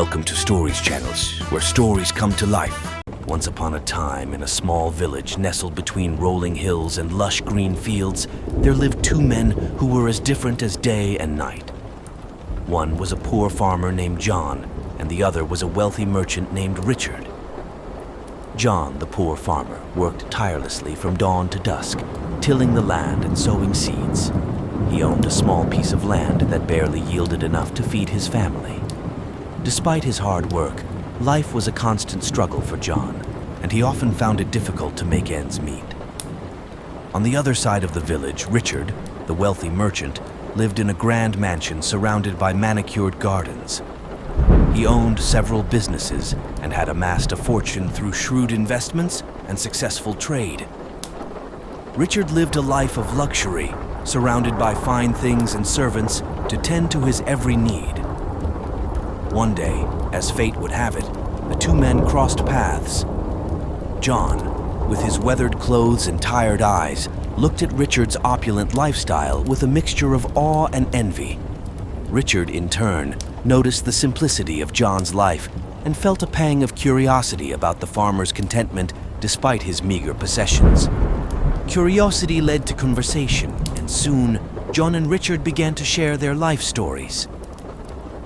Welcome to Stories Channels, where stories come to life. Once upon a time, in a small village nestled between rolling hills and lush green fields, there lived two men who were as different as day and night. One was a poor farmer named John, and the other was a wealthy merchant named Richard. John, the poor farmer, worked tirelessly from dawn to dusk, tilling the land and sowing seeds. He owned a small piece of land that barely yielded enough to feed his family. Despite his hard work, life was a constant struggle for John, and he often found it difficult to make ends meet. On the other side of the village, Richard, the wealthy merchant, lived in a grand mansion surrounded by manicured gardens. He owned several businesses and had amassed a fortune through shrewd investments and successful trade. Richard lived a life of luxury, surrounded by fine things and servants to tend to his every need. One day, as fate would have it, the two men crossed paths. John, with his weathered clothes and tired eyes, looked at Richard's opulent lifestyle with a mixture of awe and envy. Richard, in turn, noticed the simplicity of John's life and felt a pang of curiosity about the farmer's contentment despite his meager possessions. Curiosity led to conversation, and soon, John and Richard began to share their life stories.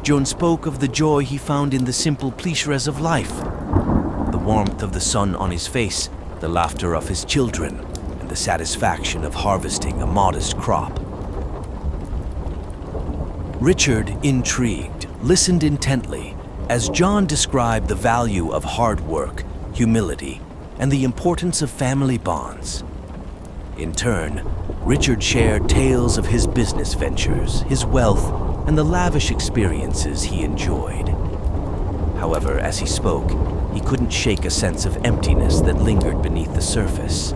John spoke of the joy he found in the simple pleasures of life, the warmth of the sun on his face, the laughter of his children, and the satisfaction of harvesting a modest crop. Richard, intrigued, listened intently as John described the value of hard work, humility, and the importance of family bonds. In turn, Richard shared tales of his business ventures, his wealth, and the lavish experiences he enjoyed. However, as he spoke, he couldn't shake a sense of emptiness that lingered beneath the surface.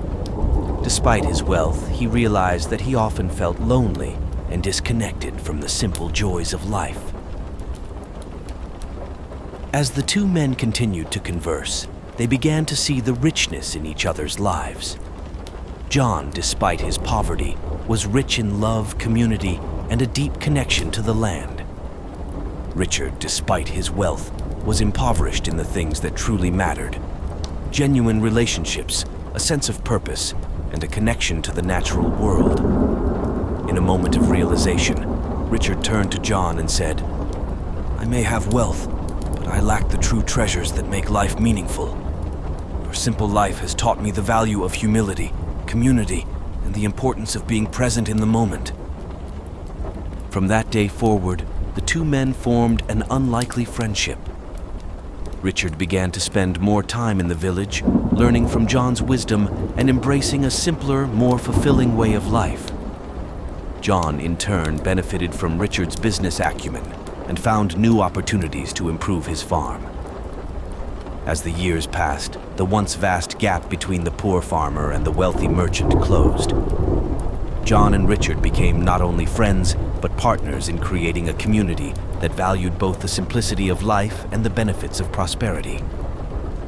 Despite his wealth, he realized that he often felt lonely and disconnected from the simple joys of life. As the two men continued to converse, they began to see the richness in each other's lives. John, despite his poverty, was rich in love, community, and a deep connection to the land. Richard, despite his wealth, was impoverished in the things that truly mattered: genuine relationships, a sense of purpose, and a connection to the natural world. In a moment of realization, Richard turned to John and said, "I may have wealth, but I lack the true treasures that make life meaningful. Your simple life has taught me the value of humility, community, and the importance of being present in the moment." From that day forward, the two men formed an unlikely friendship. Richard began to spend more time in the village, learning from John's wisdom and embracing a simpler, more fulfilling way of life. John, in turn, benefited from Richard's business acumen and found new opportunities to improve his farm. As the years passed, the once vast gap between the poor farmer and the wealthy merchant closed. John and Richard became not only friends, but partners in creating a community that valued both the simplicity of life and the benefits of prosperity.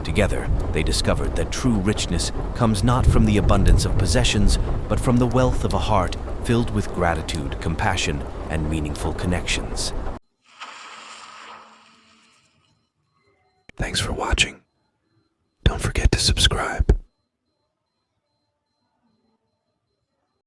Together, they discovered that true richness comes not from the abundance of possessions, but from the wealth of a heart filled with gratitude, compassion, and meaningful connections. Thanks for watching. Don't forget to subscribe.